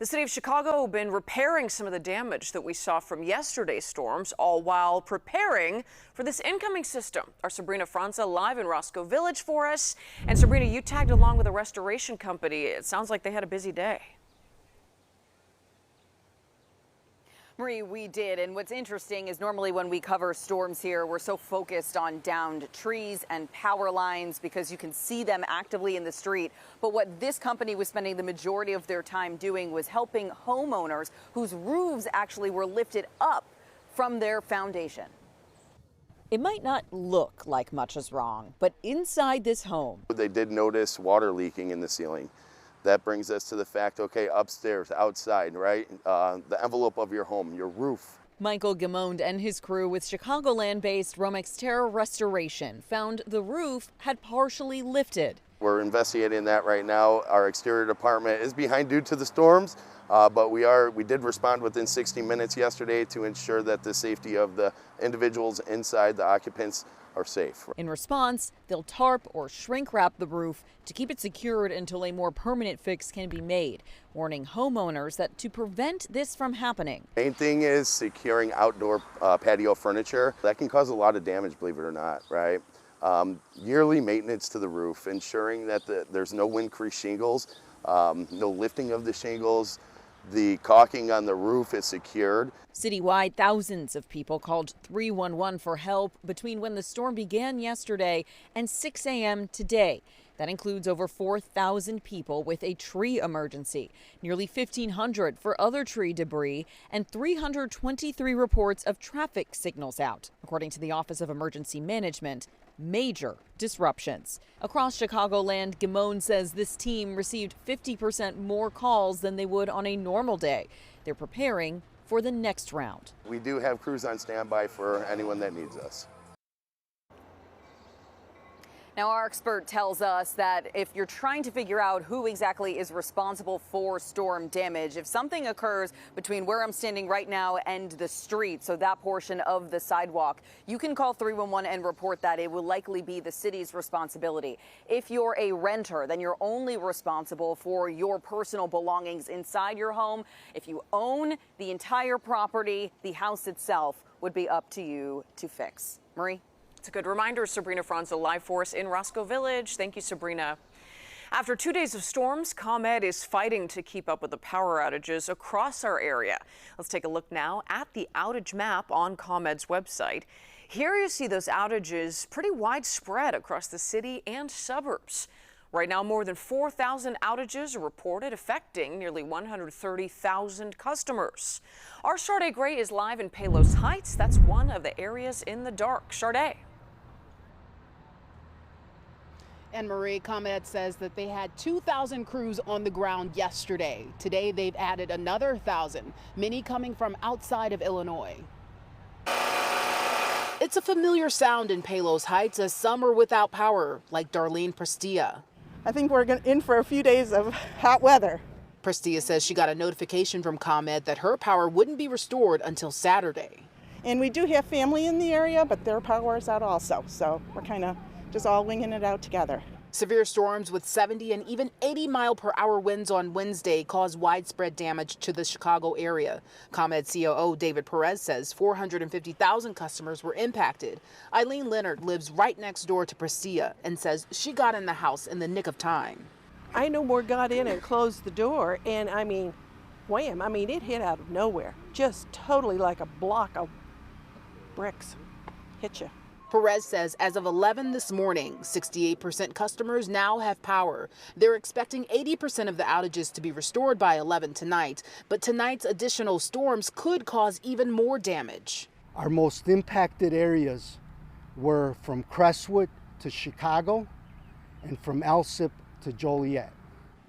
The city of Chicago has been repairing some of the damage that we saw from yesterday's storms, all while preparing for this incoming system. Our Sabrina Franza live in Roscoe Village for us. And Sabrina, you tagged along with a restoration company. It sounds like they had a busy day. Marie, we did. And what's interesting is normally when we cover storms here, we're so focused on downed trees and power lines because you can see them actively in the street. But what this company was spending the majority of their time doing was helping homeowners whose roofs actually were lifted up from their foundation. It might not look like much is wrong, but inside this home, they did notice water leaking in the ceiling. That brings us to the fact, okay, upstairs, outside, right? The envelope of your home, your roof. Michael Gamond and his crew with Chicagoland-based Romex Terra Restoration found the roof had partially lifted. We're investigating that right now. Our exterior department is behind due to the storms, but we did respond within 60 minutes yesterday to ensure that the safety of the individuals inside, the occupants, are safe. In response, they'll tarp or shrink wrap the roof to keep it secured until a more permanent fix can be made, warning homeowners that to prevent this from happening. Main thing is securing outdoor patio furniture. That can cause a lot of damage, believe it or not, right? Yearly maintenance to the roof, ensuring that there's no wind-crease shingles, no lifting of the shingles. The caulking on the roof is secured. Citywide, thousands of people called 311 for help between when the storm began yesterday and 6 a.m. today. That includes over 4,000 people with a tree emergency, nearly 1,500 for other tree debris, and 323 reports of traffic signals out, according to the Office of Emergency Management. Major disruptions. Across Chicagoland, Gamond says this team received 50% more calls than they would on a normal day. They're preparing for the next round. We do have crews on standby for anyone that needs us. Now, our expert tells us that if you're trying to figure out who exactly is responsible for storm damage, if something occurs between where I'm standing right now and the street, so that portion of the sidewalk, you can call 311 and report that. It will likely be the city's responsibility. If you're a renter, then you're only responsible for your personal belongings inside your home. If you own the entire property, the house itself would be up to you to fix. Marie? It's a good reminder. Sabrina Franza live for us in Roscoe Village. Thank you, Sabrina. After 2 days of storms, ComEd is fighting to keep up with the power outages across our area. Let's take a look now at the outage map on ComEd's website. Here you see those outages pretty widespread across the city and suburbs. Right now, more than 4,000 outages are reported, affecting nearly 130,000 customers. Our Sade Gray is live in Palos Heights. That's one of the areas in the dark. Sade. And Marie, ComEd says that they had 2,000 crews on the ground yesterday. Today, they've added another 1,000, many coming from outside of Illinois. It's a familiar sound in Palos Heights as some are without power, like Darlene Prestia. I think we're in for a few days of hot weather. Prestia says she got a notification from ComEd that her power wouldn't be restored until Saturday. And we do have family in the area, but their power is out also. So we're kind of just all winging it out together. Severe storms with 70 and even 80-mile-per-hour winds on Wednesday caused widespread damage to the Chicago area. ComEd COO David Perez says 450,000 customers were impacted. Eileen Leonard lives right next door to Prestia and says she got in the house in the nick of time. I no more got in and closed the door, and I mean, wham, I mean, it hit out of nowhere. Just totally like a block of bricks hit you. Perez says as of 11 this morning, 68% customers now have power. They're expecting 80% of the outages to be restored by 11 tonight, but tonight's additional storms could cause even more damage. Our most impacted areas were from Crestwood to Chicago and from Alsip to Joliet.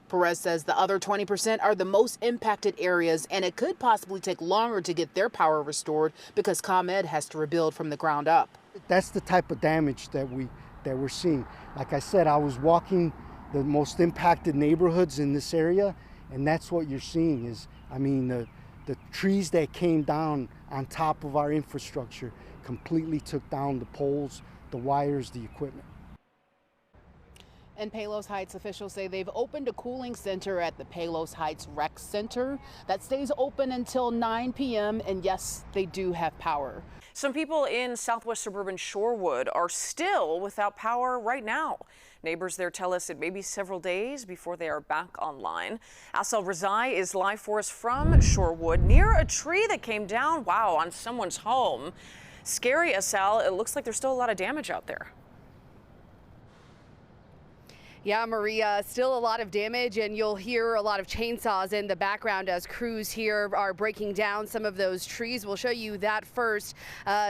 Perez says the other 20% are the most impacted areas, and it could possibly take longer to get their power restored because ComEd has to rebuild from the ground up. That's the type of damage that we're seeing. Like I said, I was walking the most impacted neighborhoods in this area, and that's what you're seeing is, I mean, the trees that came down on top of our infrastructure completely took down the poles, the wires, the equipment. In Palos Heights, officials say they've opened a cooling center at the Palos Heights Rec Center that stays open until 9 p.m. And yes, they do have power. Some people in southwest suburban Shorewood are still without power right now. Neighbors there tell us it may be several days before they are back online. Asal Razai is live for us from Shorewood near a tree that came down, wow, on someone's home. Scary, Asal. It looks like there's still a lot of damage out there. Yeah, Maria, still a lot of damage, and you'll hear a lot of chainsaws in the background as crews here are breaking down some of those trees. We'll show you that first.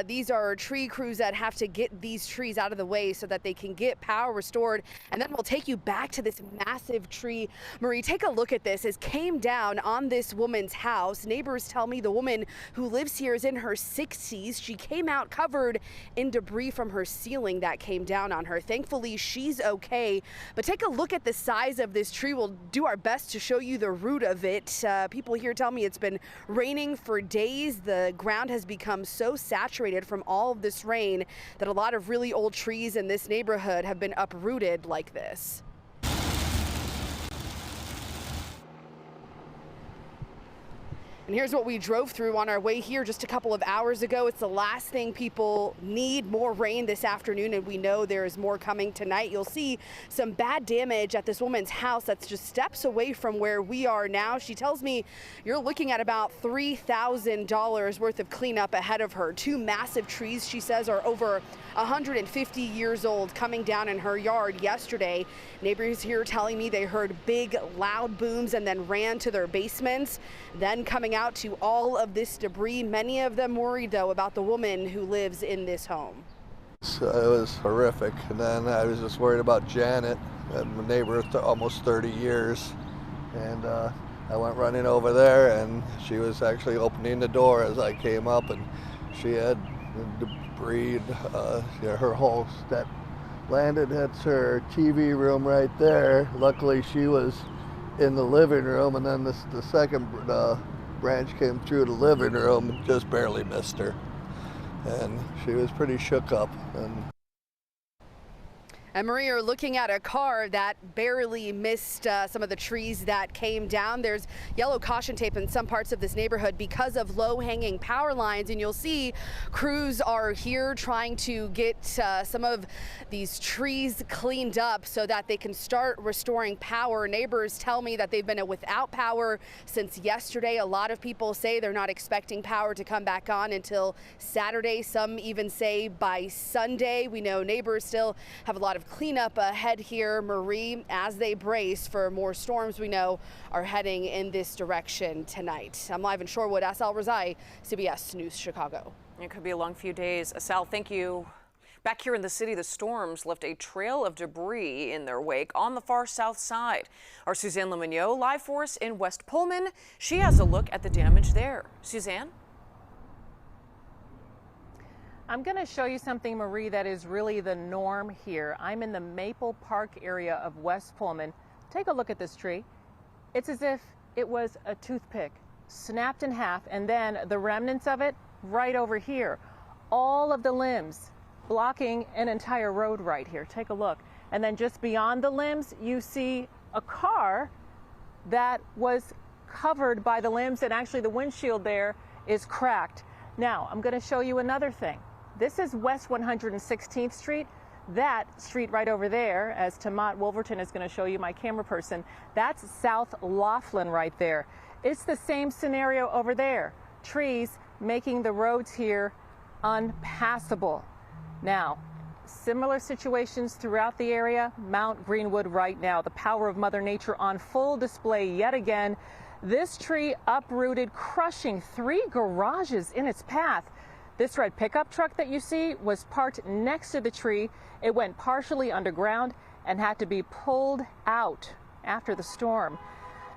These are tree crews that have to get these trees out of the way so that they can get power restored, and then we'll take you back to this massive tree. Marie, take a look at this. It came down on this woman's house. Neighbors tell me the woman who lives here is in her 60s. She came out covered in debris from her ceiling that came down on her. Thankfully, she's okay. But take a look at the size of this tree. We'll do our best to show you the root of it. People here tell me it's been raining for days. The ground has become so saturated from all of this rain that a lot of really old trees in this neighborhood have been uprooted like this. And here's what we drove through on our way here just a couple of hours ago. It's the last thing people need, more rain this afternoon, and we know there is more coming tonight. You'll see some bad damage at this woman's house that's just steps away from where we are now. She tells me you're looking at about $3,000 worth of cleanup ahead of her. Two massive trees, she says, are over 150 years old, coming down in her yard yesterday. Neighbors here telling me they heard big, loud booms and then ran to their basements, then coming out to all of this debris. Many of them worried, though, about the woman who lives in this home. It was horrific. And then I was just worried about Janet, my neighbor for almost 30 years. And I went running over there, and she was actually opening the door as I came up, and she had debris. Her whole step landed at her TV room right there. Luckily, she was in the living room, and then the second branch came through the living room and just barely missed her. And she was pretty shook up. And Maria, you're looking at a car that barely missed some of the trees that came down. There's yellow caution tape in some parts of this neighborhood because of low-hanging power lines, and you'll see crews are here trying to get some of these trees cleaned up so that they can start restoring power. Neighbors tell me that they've been without power since yesterday. A lot of people say they're not expecting power to come back on until Saturday. Some even say by Sunday. We know neighbors still have a lot of cleanup ahead here, Marie, as they brace for more storms we know are heading in this direction tonight. I'm live in Shorewood. Asal Razai, CBS News Chicago. It could be a long few days. Asal, thank you. Back here in the city, the storms left a trail of debris in their wake on the far south side. Our Suzanne Lemonnier live for us in West Pullman. She has a look at the damage there. Suzanne? I'm going to show you something, Marie, that is really the norm here. I'm in the Maple Park area of West Pullman. Take a look at this tree. It's as if it was a toothpick, snapped in half, and then the remnants of it right over here. All of the limbs blocking an entire road right here. Take a look. And then just beyond the limbs, you see a car that was covered by the limbs, and actually the windshield there is cracked. Now, I'm going to show you another thing. This is West 116th Street. That street right over there, as Tamat Wolverton is going to show you, my camera person, that's South Laughlin right there. It's the same scenario over there. Trees making the roads here unpassable. Now, similar situations throughout the area. Mount Greenwood right now. The power of Mother Nature on full display yet again. This tree uprooted, crushing 3 garages in its path. This red pickup truck that you see was parked next to the tree. It went partially underground and had to be pulled out after the storm.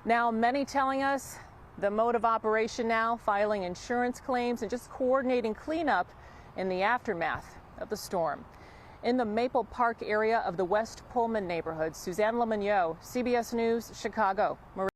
Now, many telling us the mode of operation now, filing insurance claims and just coordinating cleanup in the aftermath of the storm. In the Maple Park area of the West Pullman neighborhood, Suzanne Lemonnier, CBS News, Chicago.